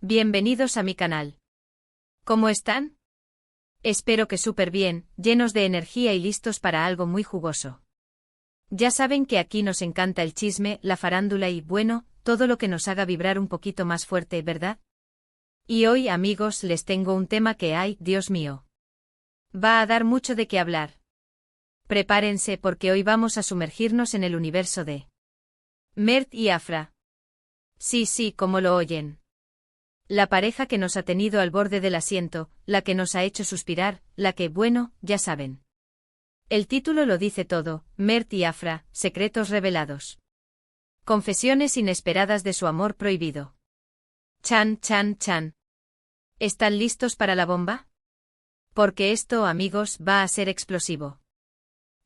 Bienvenidos a mi canal. ¿Cómo están? Espero que súper bien, llenos de energía y listos para algo muy jugoso. Ya saben que aquí nos encanta el chisme, la farándula y, bueno, todo lo que nos haga vibrar un poquito más fuerte, ¿verdad? Y hoy, amigos, les tengo un tema que, ay, Dios mío, va a dar mucho de qué hablar. Prepárense porque hoy vamos a sumergirnos en el universo de Mert y Afra. Sí, como lo oyen. La pareja que nos ha tenido al borde del asiento, la que nos ha hecho suspirar, la que, bueno, ya saben. El título lo dice todo, Mert y Afra, secretos revelados. Confesiones inesperadas de su amor prohibido. Chan. ¿Están listos para la bomba? Porque esto, amigos, va a ser explosivo.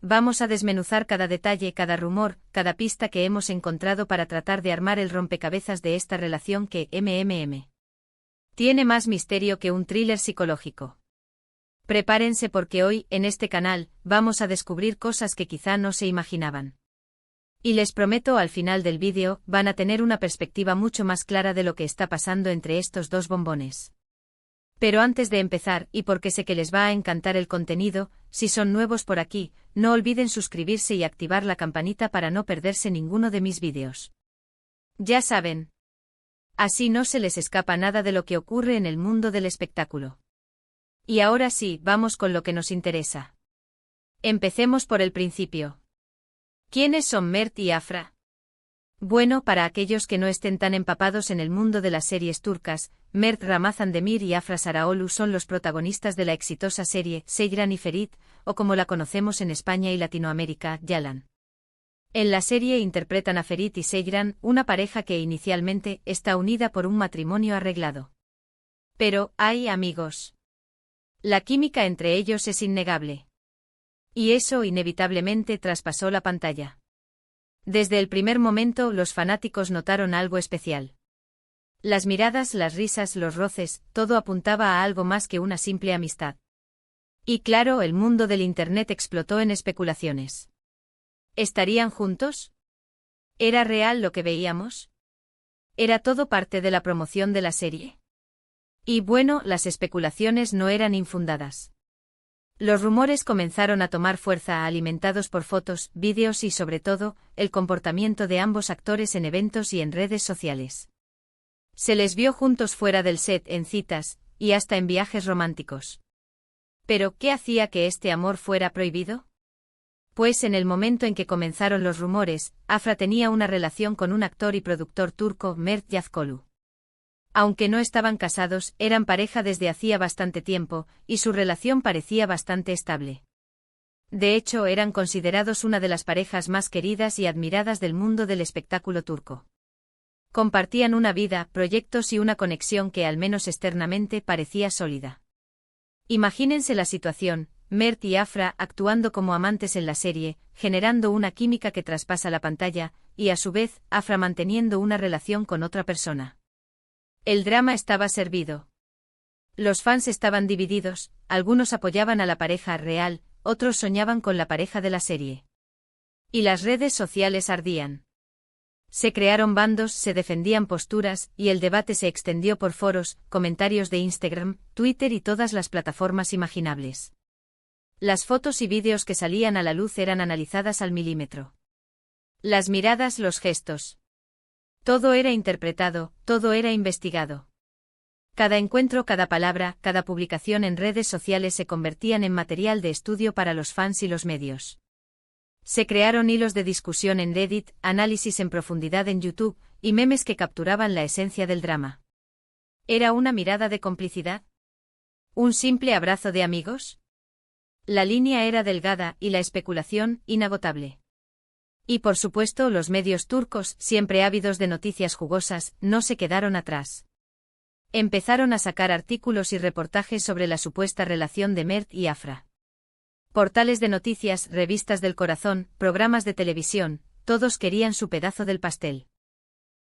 Vamos a desmenuzar cada detalle, cada rumor, cada pista que hemos encontrado para tratar de armar el rompecabezas de esta relación que, tiene más misterio que un thriller psicológico. Prepárense porque hoy, en este canal, vamos a descubrir cosas que quizá no se imaginaban. Y les prometo al final del vídeo, van a tener una perspectiva mucho más clara de lo que está pasando entre estos dos bombones. Pero antes de empezar, y porque sé que les va a encantar el contenido, si son nuevos por aquí, no olviden suscribirse y activar la campanita para no perderse ninguno de mis vídeos. Ya saben. Así no se les escapa nada de lo que ocurre en el mundo del espectáculo. Y ahora sí, vamos con lo que nos interesa. Empecemos por el principio. ¿Quiénes son Mert y Afra? Bueno, para aquellos que no estén tan empapados en el mundo de las series turcas, Mert Ramazan Demir y Afra Saraoğlu son los protagonistas de la exitosa serie Seyran y Ferit, o como la conocemos en España y Latinoamérica, Yalan. En la serie interpretan a Ferit y Seyran, una pareja que inicialmente está unida por un matrimonio arreglado. Pero, ay amigos, la química entre ellos es innegable. Y eso inevitablemente traspasó la pantalla. Desde el primer momento los fanáticos notaron algo especial. Las miradas, las risas, los roces, todo apuntaba a algo más que una simple amistad. Y claro, el mundo del Internet explotó en especulaciones. ¿Estarían juntos? ¿Era real lo que veíamos? ¿Era todo parte de la promoción de la serie? Y bueno, las especulaciones no eran infundadas. Los rumores comenzaron a tomar fuerza alimentados por fotos, vídeos y sobre todo, el comportamiento de ambos actores en eventos y en redes sociales. Se les vio juntos fuera del set, en citas, y hasta en viajes románticos. ¿Pero qué hacía que este amor fuera prohibido? Pues en el momento en que comenzaron los rumores, Afra tenía una relación con un actor y productor turco, Mert Yazkolu. Aunque no estaban casados, eran pareja desde hacía bastante tiempo, y su relación parecía bastante estable. De hecho, eran considerados una de las parejas más queridas y admiradas del mundo del espectáculo turco. Compartían una vida, proyectos y una conexión que al menos externamente parecía sólida. Imagínense la situación, Mert y Afra actuando como amantes en la serie, generando una química que traspasa la pantalla, y a su vez, Afra manteniendo una relación con otra persona. El drama estaba servido. Los fans estaban divididos, algunos apoyaban a la pareja real, otros soñaban con la pareja de la serie. Y las redes sociales ardían. Se crearon bandos, se defendían posturas, y el debate se extendió por foros, comentarios de Instagram, Twitter y todas las plataformas imaginables. Las fotos y vídeos que salían a la luz eran analizadas al milímetro. Las miradas, los gestos. Todo era interpretado, todo era investigado. Cada encuentro, cada palabra, cada publicación en redes sociales se convertían en material de estudio para los fans y los medios. Se crearon hilos de discusión en Reddit, análisis en profundidad en YouTube, y memes que capturaban la esencia del drama. ¿Era una mirada de complicidad? ¿Un simple abrazo de amigos? La línea era delgada y la especulación inagotable. Y por supuesto los medios turcos, siempre ávidos de noticias jugosas, no se quedaron atrás. Empezaron a sacar artículos y reportajes sobre la supuesta relación de Mert y Afra. Portales de noticias, revistas del corazón, programas de televisión, todos querían su pedazo del pastel.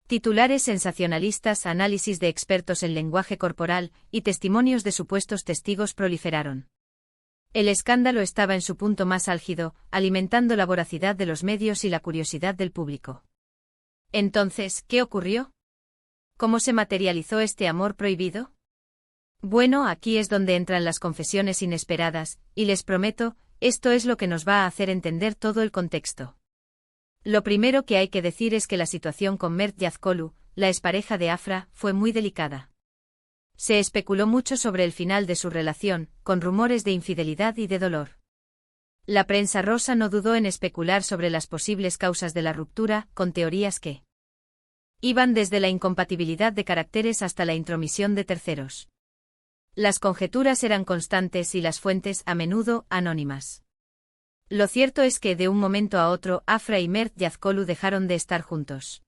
Titulares sensacionalistas, análisis de expertos en lenguaje corporal, y testimonios de supuestos testigos proliferaron. El escándalo estaba en su punto más álgido, alimentando la voracidad de los medios y la curiosidad del público. Entonces, ¿qué ocurrió? ¿Cómo se materializó este amor prohibido? Bueno, aquí es donde entran las confesiones inesperadas, y les prometo, esto es lo que nos va a hacer entender todo el contexto. Lo primero que hay que decir es que la situación con Mert Yazgholu, la expareja de Afra, fue muy delicada. Se especuló mucho sobre el final de su relación, con rumores de infidelidad y de dolor. La prensa rosa no dudó en especular sobre las posibles causas de la ruptura, con teorías que iban desde la incompatibilidad de caracteres hasta la intromisión de terceros. Las conjeturas eran constantes y las fuentes, a menudo, anónimas. Lo cierto es que de un momento a otro Afra y Mert Yazgholu dejaron de estar juntos.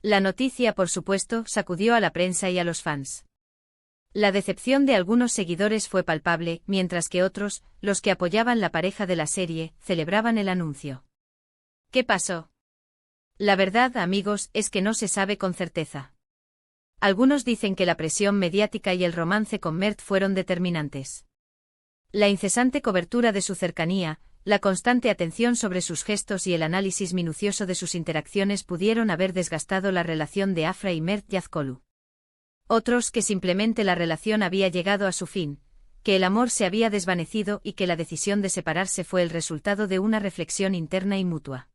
La noticia, por supuesto, sacudió a la prensa y a los fans. La decepción de algunos seguidores fue palpable, mientras que otros, los que apoyaban la pareja de la serie, celebraban el anuncio. ¿Qué pasó? La verdad, amigos, es que no se sabe con certeza. Algunos dicen que la presión mediática y el romance con Mert fueron determinantes. La incesante cobertura de su cercanía, la constante atención sobre sus gestos y el análisis minucioso de sus interacciones pudieron haber desgastado la relación de Afra y Mert Yazgholu. Otros que simplemente la relación había llegado a su fin, que el amor se había desvanecido y que la decisión de separarse fue el resultado de una reflexión interna y mutua.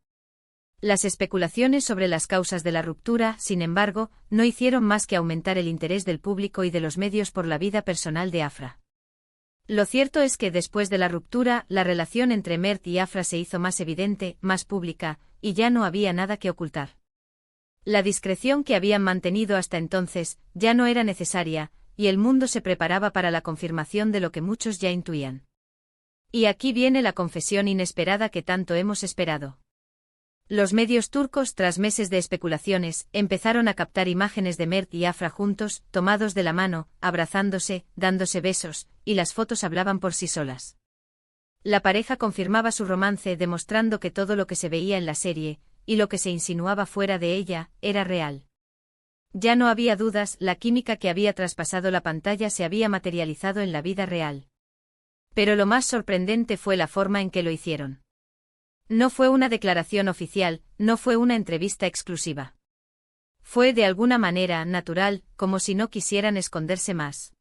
Las especulaciones sobre las causas de la ruptura, sin embargo, no hicieron más que aumentar el interés del público y de los medios por la vida personal de Afra. Lo cierto es que después de la ruptura, la relación entre Mert y Afra se hizo más evidente, más pública, y ya no había nada que ocultar. La discreción que habían mantenido hasta entonces ya no era necesaria, y el mundo se preparaba para la confirmación de lo que muchos ya intuían. Y aquí viene la confesión inesperada que tanto hemos esperado. Los medios turcos, tras meses de especulaciones, empezaron a captar imágenes de Mert y Afra juntos, tomados de la mano, abrazándose, dándose besos, y las fotos hablaban por sí solas. La pareja confirmaba su romance demostrando que todo lo que se veía en la serie, y lo que se insinuaba fuera de ella, era real. Ya no había dudas, la química que había traspasado la pantalla se había materializado en la vida real. Pero lo más sorprendente fue la forma en que lo hicieron. No fue una declaración oficial, no fue una entrevista exclusiva. Fue de alguna manera natural, como si no quisieran esconderse más.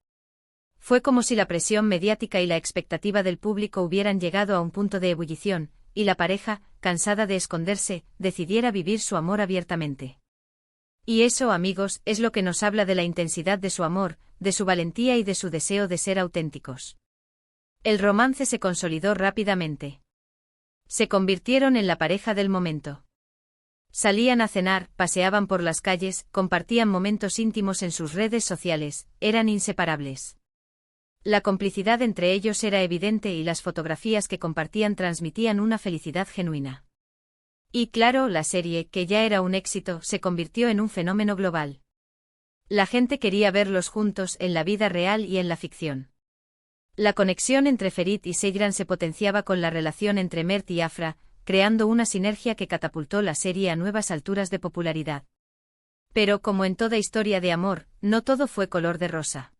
Fue como si la presión mediática y la expectativa del público hubieran llegado a un punto de ebullición, y la pareja, cansada de esconderse, decidiera vivir su amor abiertamente. Y eso, amigos, es lo que nos habla de la intensidad de su amor, de su valentía y de su deseo de ser auténticos. El romance se consolidó rápidamente. Se convirtieron en la pareja del momento. Salían a cenar, paseaban por las calles, compartían momentos íntimos en sus redes sociales, eran inseparables. La complicidad entre ellos era evidente y las fotografías que compartían transmitían una felicidad genuina. Y claro, la serie, que ya era un éxito, se convirtió en un fenómeno global. La gente quería verlos juntos en la vida real y en la ficción. La conexión entre Ferit y Seyran se potenciaba con la relación entre Mert y Afra, creando una sinergia que catapultó la serie a nuevas alturas de popularidad. Pero como en toda historia de amor, no todo fue color de rosa.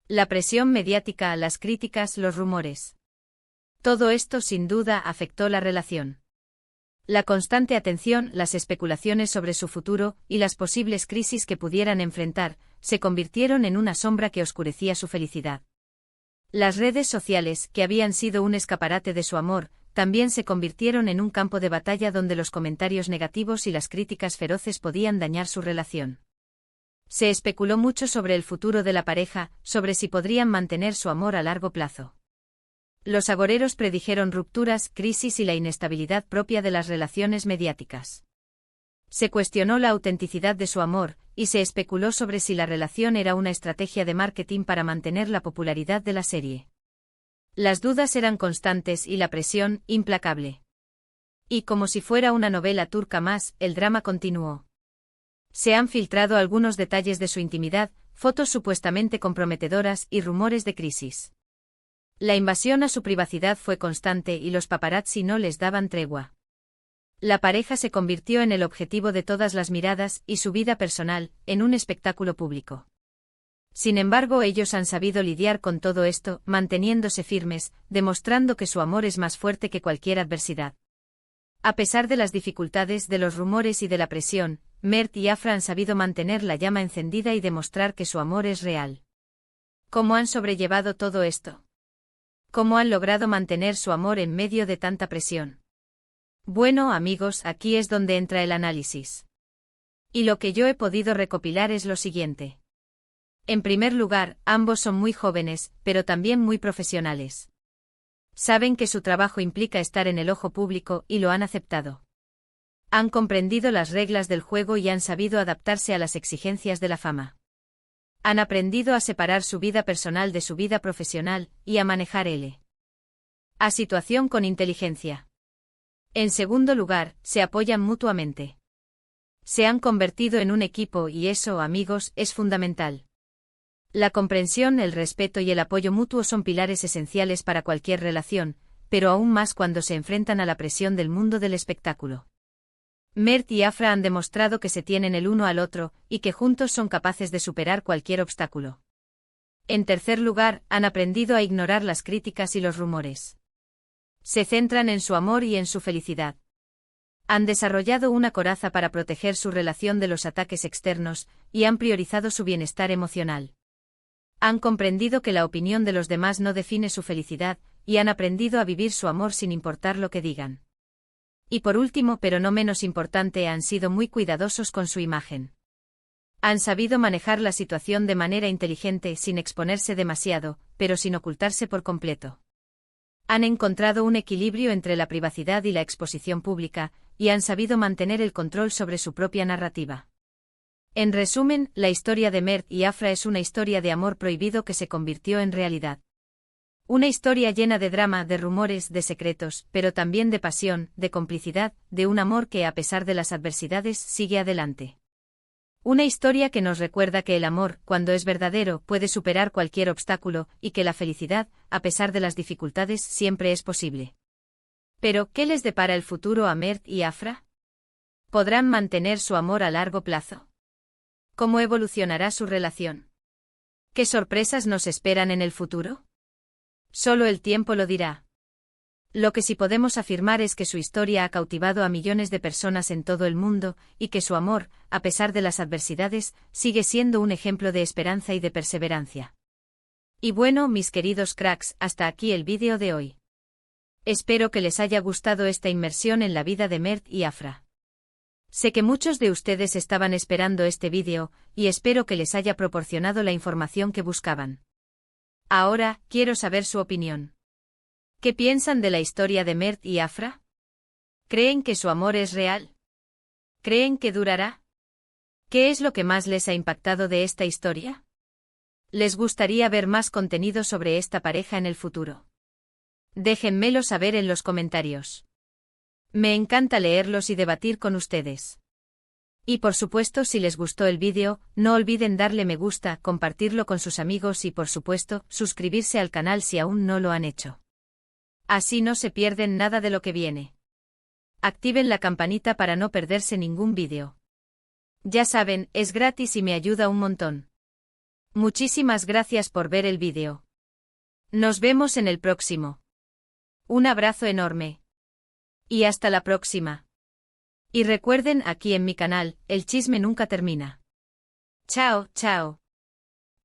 La presión mediática, las críticas, los rumores. Todo esto sin duda afectó la relación. La constante atención, las especulaciones sobre su futuro y las posibles crisis que pudieran enfrentar, se convirtieron en una sombra que oscurecía su felicidad. Las redes sociales, que habían sido un escaparate de su amor, también se convirtieron en un campo de batalla donde los comentarios negativos y las críticas feroces podían dañar su relación. Se especuló mucho sobre el futuro de la pareja, sobre si podrían mantener su amor a largo plazo. Los agoreros predijeron rupturas, crisis y la inestabilidad propia de las relaciones mediáticas. Se cuestionó la autenticidad de su amor, y se especuló sobre si la relación era una estrategia de marketing para mantener la popularidad de la serie. Las dudas eran constantes y la presión, implacable. Y como si fuera una novela turca más, el drama continuó. Se han filtrado algunos detalles de su intimidad, fotos supuestamente comprometedoras y rumores de crisis. La invasión a su privacidad fue constante y los paparazzi no les daban tregua. La pareja se convirtió en el objetivo de todas las miradas y su vida personal, en un espectáculo público. Sin embargo, ellos han sabido lidiar con todo esto, manteniéndose firmes, demostrando que su amor es más fuerte que cualquier adversidad. A pesar de las dificultades, de los rumores y de la presión, Mert y Afra han sabido mantener la llama encendida y demostrar que su amor es real. ¿Cómo han sobrellevado todo esto? ¿Cómo han logrado mantener su amor en medio de tanta presión? Bueno, amigos, aquí es donde entra el análisis. Y lo que yo he podido recopilar es lo siguiente. En primer lugar, ambos son muy jóvenes, pero también muy profesionales. Saben que su trabajo implica estar en el ojo público y lo han aceptado. Han comprendido las reglas del juego y han sabido adaptarse a las exigencias de la fama. Han aprendido a separar su vida personal de su vida profesional y a manejar a situación con inteligencia. En segundo lugar, se apoyan mutuamente. Se han convertido en un equipo y eso, amigos, es fundamental. La comprensión, el respeto y el apoyo mutuo son pilares esenciales para cualquier relación, pero aún más cuando se enfrentan a la presión del mundo del espectáculo. Mert y Afra han demostrado que se tienen el uno al otro, y que juntos son capaces de superar cualquier obstáculo. En tercer lugar, han aprendido a ignorar las críticas y los rumores. Se centran en su amor y en su felicidad. Han desarrollado una coraza para proteger su relación de los ataques externos, y han priorizado su bienestar emocional. Han comprendido que la opinión de los demás no define su felicidad, y han aprendido a vivir su amor sin importar lo que digan. Y por último, pero no menos importante, han sido muy cuidadosos con su imagen. Han sabido manejar la situación de manera inteligente sin exponerse demasiado, pero sin ocultarse por completo. Han encontrado un equilibrio entre la privacidad y la exposición pública, y han sabido mantener el control sobre su propia narrativa. En resumen, la historia de Mert y Afra es una historia de amor prohibido que se convirtió en realidad. Una historia llena de drama, de rumores, de secretos, pero también de pasión, de complicidad, de un amor que a pesar de las adversidades sigue adelante. Una historia que nos recuerda que el amor, cuando es verdadero, puede superar cualquier obstáculo, y que la felicidad, a pesar de las dificultades, siempre es posible. Pero, ¿qué les depara el futuro a Mert y Afra? ¿Podrán mantener su amor a largo plazo? ¿Cómo evolucionará su relación? ¿Qué sorpresas nos esperan en el futuro? Solo el tiempo lo dirá. Lo que sí podemos afirmar es que su historia ha cautivado a millones de personas en todo el mundo, y que su amor, a pesar de las adversidades, sigue siendo un ejemplo de esperanza y de perseverancia. Y bueno, mis queridos cracks, hasta aquí el vídeo de hoy. Espero que les haya gustado esta inmersión en la vida de Mert y Afra. Sé que muchos de ustedes estaban esperando este vídeo, y espero que les haya proporcionado la información que buscaban. Ahora, quiero saber su opinión. ¿Qué piensan de la historia de Mert y Afra? ¿Creen que su amor es real? ¿Creen que durará? ¿Qué es lo que más les ha impactado de esta historia? ¿Les gustaría ver más contenido sobre esta pareja en el futuro? Déjenmelo saber en los comentarios. Me encanta leerlos y debatir con ustedes. Y por supuesto, si les gustó el vídeo, no olviden darle me gusta, compartirlo con sus amigos y por supuesto, suscribirse al canal si aún no lo han hecho. Así no se pierden nada de lo que viene. Activen la campanita para no perderse ningún vídeo. Ya saben, es gratis y me ayuda un montón. Muchísimas gracias por ver el vídeo. Nos vemos en el próximo. Un abrazo enorme. Y hasta la próxima. Y recuerden, aquí en mi canal, el chisme nunca termina. Chao, chao.